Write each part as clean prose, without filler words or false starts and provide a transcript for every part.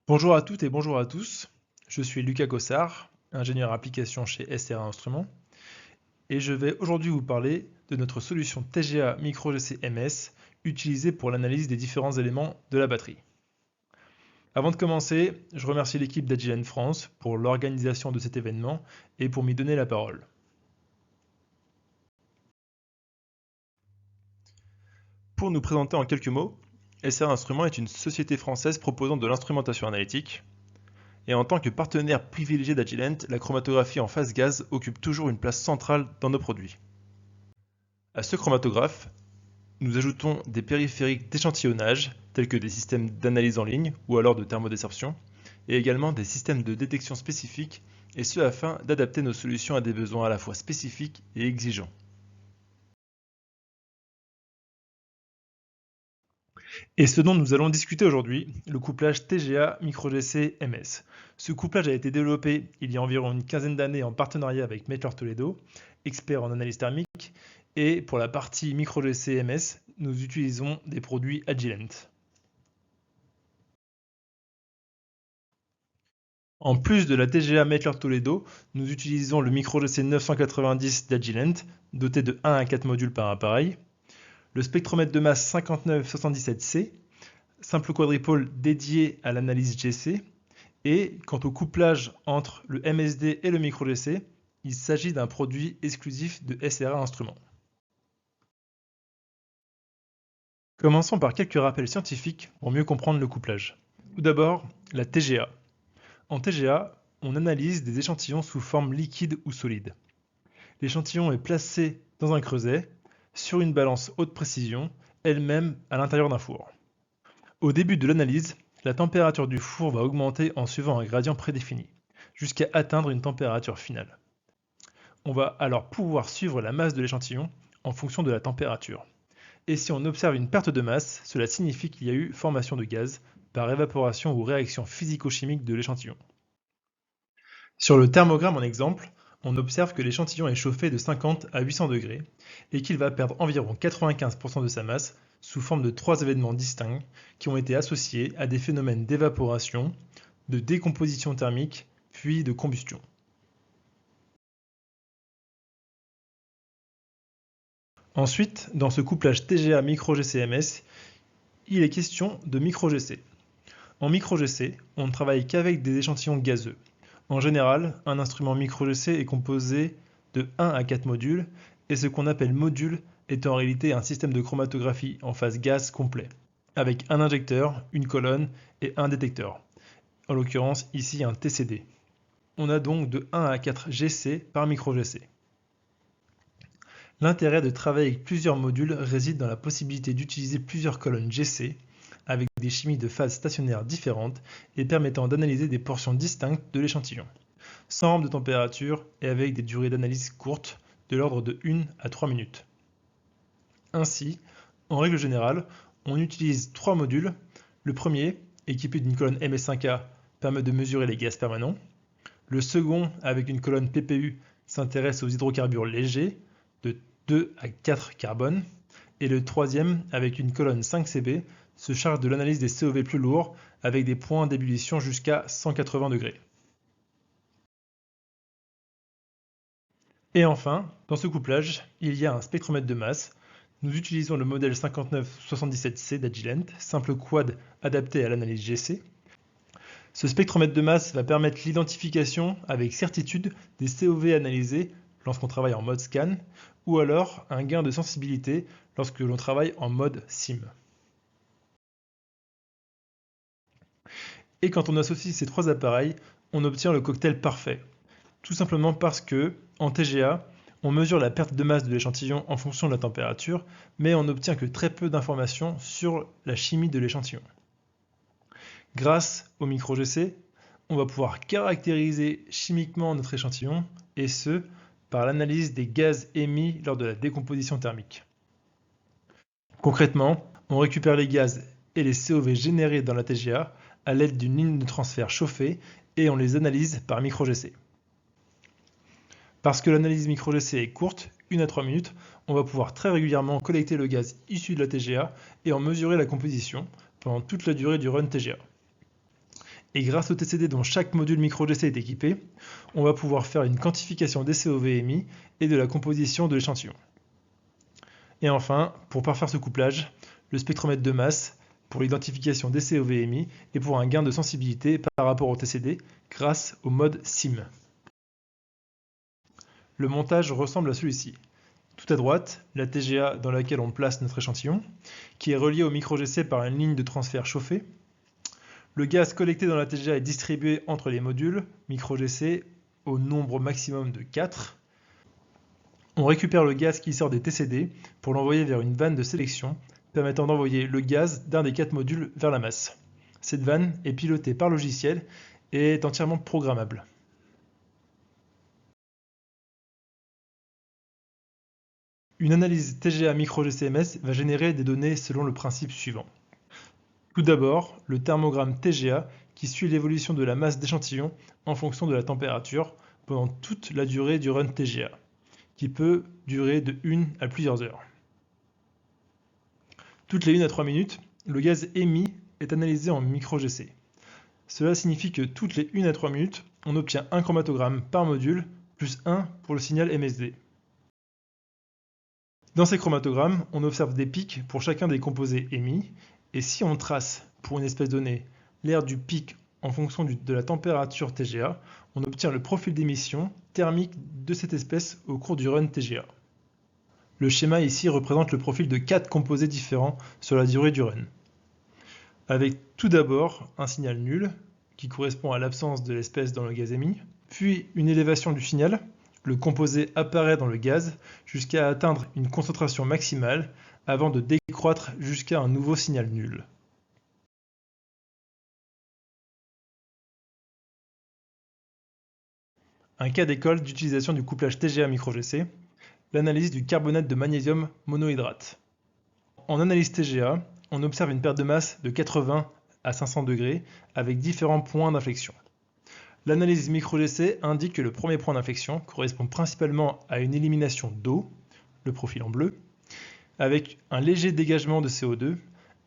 Bonjour à toutes et bonjour à tous. Je suis Lucas Gossard, ingénieur application chez SRA Instruments, et je vais aujourd'hui vous parler de notre solution TGA MicroGC MS utilisée pour l'analyse des différents éléments de la batterie. Avant de commencer, je remercie l'équipe d'Agilent France pour l'organisation de cet événement et pour m'y donner la parole. Pour nous présenter en quelques mots, SRA Instruments est une société française proposant de l'instrumentation analytique. Et en tant que partenaire privilégié d'Agilent, la chromatographie en phase gaz occupe toujours une place centrale dans nos produits. À ce chromatographe, nous ajoutons des périphériques d'échantillonnage, tels que des systèmes d'analyse en ligne ou alors de thermodéception, et également des systèmes de détection spécifiques, et ce afin d'adapter nos solutions à des besoins à la fois spécifiques et exigeants. Et ce dont nous allons discuter aujourd'hui, le couplage TGA MicroGC MS. Ce couplage a été développé il y a environ une quinzaine d'années en partenariat avec Mettler Toledo, expert en analyse thermique, et pour la partie MicroGC MS, nous utilisons des produits Agilent. En plus de la TGA Mettler Toledo, nous utilisons le MicroGC 990 d'Agilent, doté de 1 à 4 modules par appareil, le spectromètre de masse 5977C, simple quadripôle dédié à l'analyse GC, et quant au couplage entre le MSD et le micro-GC, il s'agit d'un produit exclusif de SRA Instruments. Commençons par quelques rappels scientifiques pour mieux comprendre le couplage. Tout d'abord, la TGA. En TGA, on analyse des échantillons sous forme liquide ou solide. L'échantillon est placé dans un creuset, sur une balance haute précision, elle-même à l'intérieur d'un four. Au début de l'analyse, la température du four va augmenter en suivant un gradient prédéfini, jusqu'à atteindre une température finale. On va alors pouvoir suivre la masse de l'échantillon en fonction de la température. Et si on observe une perte de masse, cela signifie qu'il y a eu formation de gaz par évaporation ou réaction physico-chimique de l'échantillon. Sur le thermogramme en exemple, on observe que l'échantillon est chauffé de 50 à 800 degrés et qu'il va perdre environ 95% de sa masse sous forme de 3 événements distincts qui ont été associés à des phénomènes d'évaporation, de décomposition thermique, puis de combustion. Ensuite, dans ce couplage TGA micro-GC-MS, il est question de micro-GC. En micro-GC, on ne travaille qu'avec des échantillons gazeux. En général, un instrument micro-GC est composé de 1 à 4 modules, et ce qu'on appelle module est en réalité un système de chromatographie en phase gaz complet, avec un injecteur, une colonne et un détecteur, en l'occurrence ici un TCD. On a donc de 1 à 4 GC par micro-GC. L'intérêt de travailler avec plusieurs modules réside dans la possibilité d'utiliser plusieurs colonnes GC avec des chimies de phase stationnaires différentes et permettant d'analyser des portions distinctes de l'échantillon, sans rampe de température et avec des durées d'analyse courtes de l'ordre de 1 à 3 minutes. Ainsi, en règle générale, on utilise 3 modules. Le premier, équipé d'une colonne MS5A, permet de mesurer les gaz permanents. Le second, avec une colonne PPU, s'intéresse aux hydrocarbures légers, de 2 à 4 carbone, et le troisième, avec une colonne 5CB, se charge de l'analyse des COV plus lourds avec des points d'ébullition jusqu'à 180 degrés. Et enfin, dans ce couplage, il y a un spectromètre de masse. Nous utilisons le modèle 5977C d'Agilent, simple quad adapté à l'analyse GC. Ce spectromètre de masse va permettre l'identification avec certitude des COV analysés lorsqu'on travaille en mode scan, ou alors un gain de sensibilité lorsque l'on travaille en mode SIM. Et quand on associe ces trois appareils, on obtient le cocktail parfait. Tout simplement parce que, en TGA, on mesure la perte de masse de l'échantillon en fonction de la température, mais on n'obtient que très peu d'informations sur la chimie de l'échantillon. Grâce au micro-GC, on va pouvoir caractériser chimiquement notre échantillon, et ce, par l'analyse des gaz émis lors de la décomposition thermique. Concrètement, on récupère les gaz et les COV générés dans la TGA à l'aide d'une ligne de transfert chauffée et on les analyse par micro-GC. Parce que l'analyse micro-GC est courte, 1 à 3 minutes, on va pouvoir très régulièrement collecter le gaz issu de la TGA et en mesurer la composition pendant toute la durée du run TGA. Et grâce au TCD dont chaque module micro-GC est équipé, on va pouvoir faire une quantification des COV émis et de la composition de l'échantillon. Et enfin, pour parfaire ce couplage, le spectromètre de masse pour l'identification des COV émis et pour un gain de sensibilité par rapport au TCD grâce au mode SIM. Le montage ressemble à celui-ci. Tout à droite, la TGA dans laquelle on place notre échantillon, qui est reliée au micro-GC par une ligne de transfert chauffée. Le gaz collecté dans la TGA est distribué entre les modules micro-GC au nombre maximum de 4. On récupère le gaz qui sort des TCD pour l'envoyer vers une vanne de sélection permettant d'envoyer le gaz d'un des 4 modules vers la masse. Cette vanne est pilotée par logiciel et est entièrement programmable. Une analyse TGA micro-GCMS va générer des données selon le principe suivant. Tout d'abord, le thermogramme TGA qui suit l'évolution de la masse d'échantillon en fonction de la température pendant toute la durée du run TGA, qui peut durer de 1 à plusieurs heures. Toutes les 1 à 3 minutes, le gaz émis est analysé en micro-GC. Cela signifie que toutes les 1 à 3 minutes, on obtient un chromatogramme par module, plus 1 pour le signal MSD. Dans ces chromatogrammes, on observe des pics pour chacun des composés émis, et si on trace pour une espèce donnée l'aire du pic en fonction de la température TGA, on obtient le profil d'émission thermique de cette espèce au cours du run TGA. Le schéma ici représente le profil de 4 composés différents sur la durée du run. Avec tout d'abord un signal nul, qui correspond à l'absence de l'espèce dans le gaz émis, puis une élévation du signal, le composé apparaît dans le gaz jusqu'à atteindre une concentration maximale avant de décroître jusqu'à un nouveau signal nul. Un cas d'école d'utilisation du couplage TGA micro-GC, l'analyse du carbonate de magnésium monohydrate. En analyse TGA, on observe une perte de masse de 80 à 500 degrés avec différents points d'inflexion. L'analyse micro-GC indique que le premier point d'inflexion correspond principalement à une élimination d'eau, le profil en bleu, avec un léger dégagement de CO2,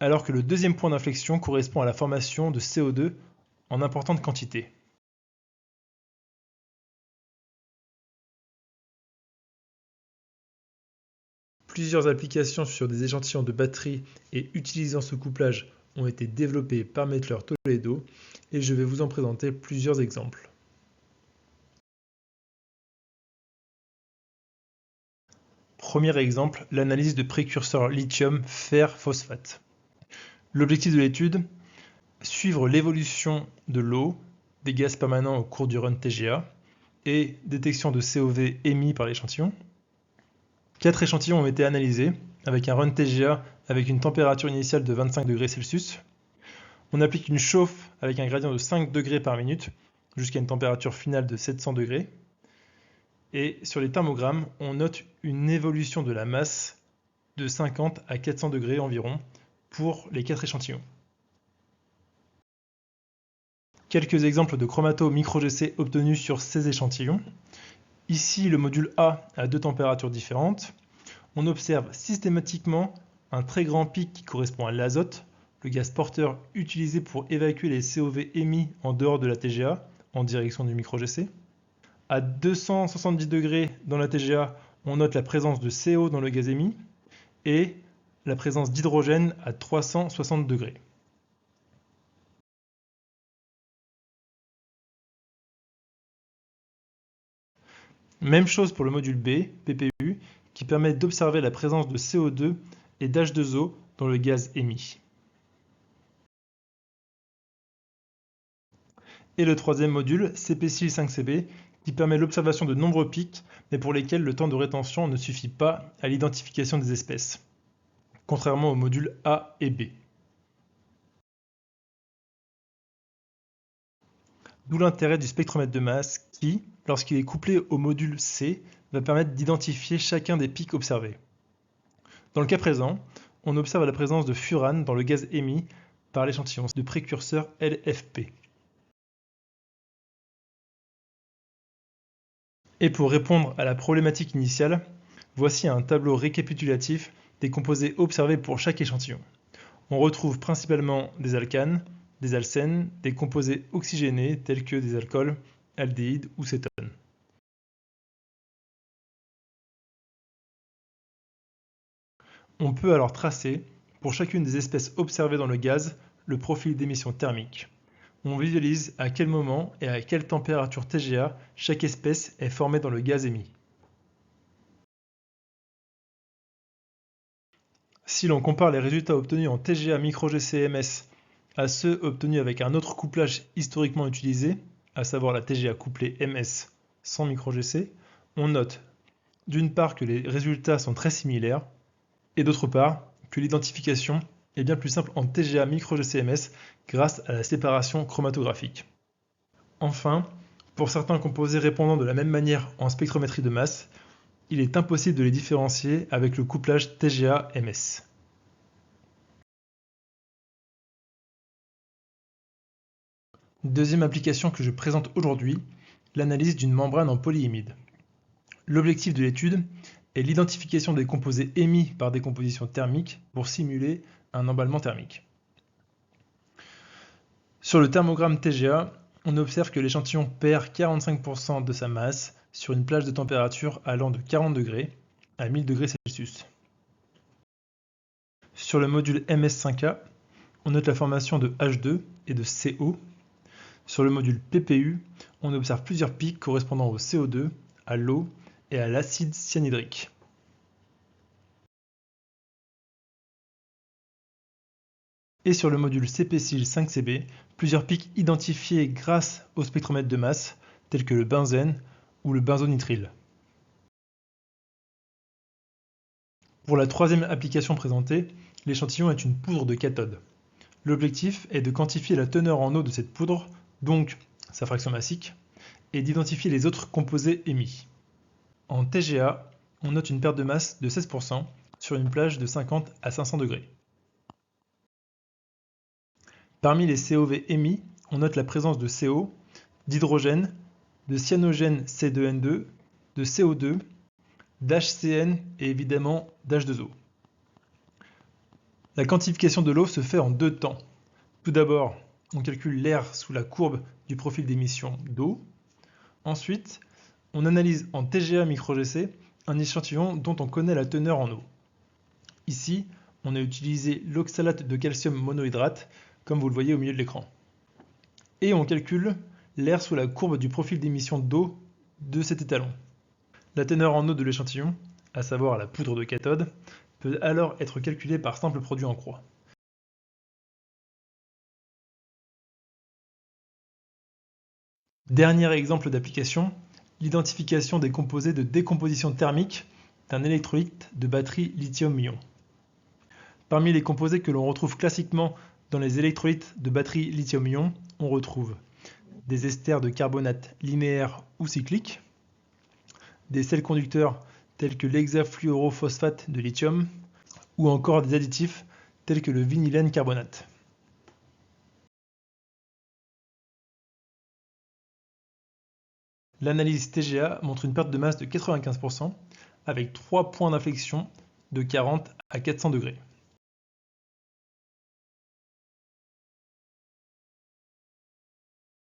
alors que le deuxième point d'inflexion correspond à la formation de CO2 en importante quantité. Plusieurs applications sur des échantillons de batteries et utilisant ce couplage ont été développées par Mettler Toledo et je vais vous en présenter plusieurs exemples. Premier exemple, l'analyse de précurseurs lithium-fer-phosphate. L'objectif de l'étude, suivre l'évolution de l'eau, des gaz permanents au cours du run TGA et détection de COV émis par l'échantillon. 4 échantillons ont été analysés avec un run TGA avec une température initiale de 25 degrés Celsius. On applique une chauffe avec un gradient de 5 degrés par minute jusqu'à une température finale de 700 degrés. Et sur les thermogrammes, on note une évolution de la masse de 50 à 400 degrés environ pour les 4 échantillons. Quelques exemples de chromato micro-GC obtenus sur ces échantillons. Ici, le module A a 2 températures différentes. On observe systématiquement un très grand pic qui correspond à l'azote, le gaz porteur utilisé pour évacuer les COV émis en dehors de la TGA en direction du micro-GC. À 270 degrés dans la TGA, on note la présence de CO dans le gaz émis et la présence d'hydrogène à 360 degrés. Même chose pour le module B, PPU, qui permet d'observer la présence de CO2 et d'H2O dans le gaz émis. Et le troisième module, CPCIL5CB, qui permet l'observation de nombreux pics, mais pour lesquels le temps de rétention ne suffit pas à l'identification des espèces, contrairement aux modules A et B. D'où l'intérêt du spectromètre de masse qui, lorsqu'il est couplé au module C, va permettre d'identifier chacun des pics observés. Dans le cas présent, on observe la présence de furane dans le gaz émis par l'échantillon de précurseur LFP. Et pour répondre à la problématique initiale, voici un tableau récapitulatif des composés observés pour chaque échantillon. On retrouve principalement des alcanes, des alcènes, des composés oxygénés tels que des alcools, aldéhydes ou cétones. On peut alors tracer, pour chacune des espèces observées dans le gaz, le profil d'émission thermique. On visualise à quel moment et à quelle température TGA chaque espèce est formée dans le gaz émis. Si l'on compare les résultats obtenus en TGA micro-GC-MS à ceux obtenus avec un autre couplage historiquement utilisé, à savoir la TGA couplée MS sans micro-GC, on note d'une part que les résultats sont très similaires et d'autre part que l'identification est bien plus simple en TGA micro-GC-MS grâce à la séparation chromatographique. Enfin, pour certains composés répondant de la même manière en spectrométrie de masse, il est impossible de les différencier avec le couplage TGA-MS. Deuxième application que je présente aujourd'hui, l'analyse d'une membrane en polyimide. L'objectif de l'étude est l'identification des composés émis par décomposition thermique pour simuler un emballement thermique. Sur le thermogramme TGA, on observe que l'échantillon perd 45% de sa masse sur une plage de température allant de 40 degrés à 1000 degrés Celsius. Sur le module MS5A, on note la formation de H2 et de CO. Sur le module PPU, on observe plusieurs pics correspondant au CO2, à l'eau et à l'acide cyanhydrique. Et sur le module CpCl5Cb, plusieurs pics identifiés grâce au spectromètre de masse, tels que le benzène ou le benzonitrile. Pour la troisième application présentée, l'échantillon est une poudre de cathode. L'objectif est de quantifier la teneur en eau de cette poudre, donc sa fraction massique, et d'identifier les autres composés émis. En TGA, on note une perte de masse de 16% sur une plage de 50 à 500 degrés. Parmi les COV émis, on note la présence de CO, d'hydrogène, de cyanogène C2N2, de CO2, d'HCN et évidemment d'H2O. La quantification de l'eau se fait en deux temps. Tout d'abord, on calcule l'air sous la courbe du profil d'émission d'eau. Ensuite, on analyse en TGA micro-GC un échantillon dont on connaît la teneur en eau. Ici, on a utilisé l'oxalate de calcium monohydrate, comme vous le voyez au milieu de l'écran. Et on calcule l'air sous la courbe du profil d'émission d'eau de cet étalon. La teneur en eau de l'échantillon, à savoir la poudre de cathode, peut alors être calculée par simple produit en croix. Dernier exemple d'application, l'identification des composés de décomposition thermique d'un électrolyte de batterie lithium-ion. Parmi les composés que l'on retrouve classiquement dans les électrolytes de batterie lithium-ion, on retrouve des esters de carbonate linéaires ou cycliques, des sels conducteurs tels que l'hexafluorophosphate de lithium, ou encore des additifs tels que le vinylène carbonate. L'analyse TGA montre une perte de masse de 95% avec 3 points d'inflexion de 40 à 400 degrés.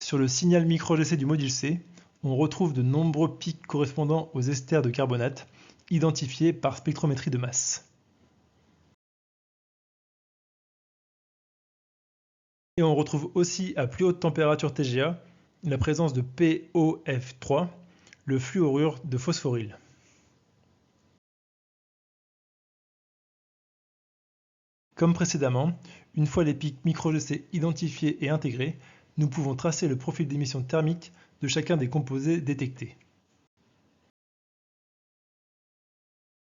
Sur le signal micro-GC du module C, on retrouve de nombreux pics correspondant aux esters de carbonate, identifiés par spectrométrie de masse. Et on retrouve aussi à plus haute température TGA la présence de POF3, le fluorure de phosphoryle. Comme précédemment, une fois les pics micro-GC identifiés et intégrés, nous pouvons tracer le profil d'émission thermique de chacun des composés détectés.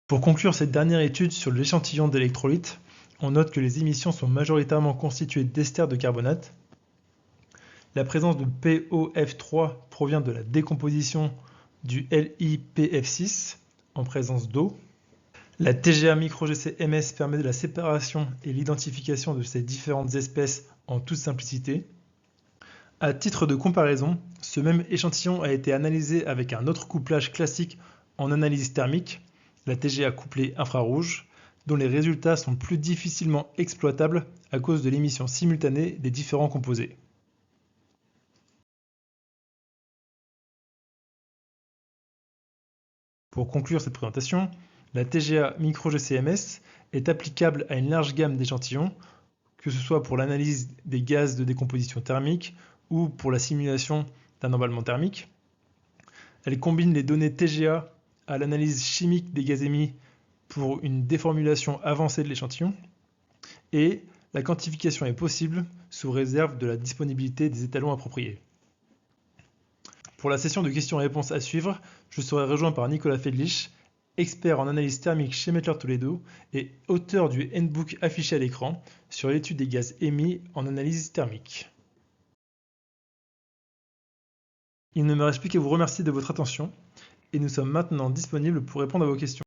Pour conclure cette dernière étude sur l'échantillon d'électrolytes, on note que les émissions sont majoritairement constituées d'esters de carbonate. La présence de POF3 provient de la décomposition du LiPF6 en présence d'eau. La TGA micro-GC-MS permet de la séparation et l'identification de ces différentes espèces en toute simplicité. À titre de comparaison, ce même échantillon a été analysé avec un autre couplage classique en analyse thermique, la TGA couplée infrarouge, dont les résultats sont plus difficilement exploitables à cause de l'émission simultanée des différents composés. Pour conclure cette présentation, la TGA micro-GCMS est applicable à une large gamme d'échantillons, que ce soit pour l'analyse des gaz de décomposition thermique ou pour la simulation d'un emballement thermique. Elle combine les données TGA à l'analyse chimique des gaz émis pour une déformulation avancée de l'échantillon, et la quantification est possible sous réserve de la disponibilité des étalons appropriés. Pour la session de questions-réponses à suivre, je serai rejoint par Nicolas Fedlich, expert en analyse thermique chez Mettler Toledo et auteur du handbook affiché à l'écran sur l'étude des gaz émis en analyse thermique. Il ne me reste plus qu'à vous remercier de votre attention et nous sommes maintenant disponibles pour répondre à vos questions.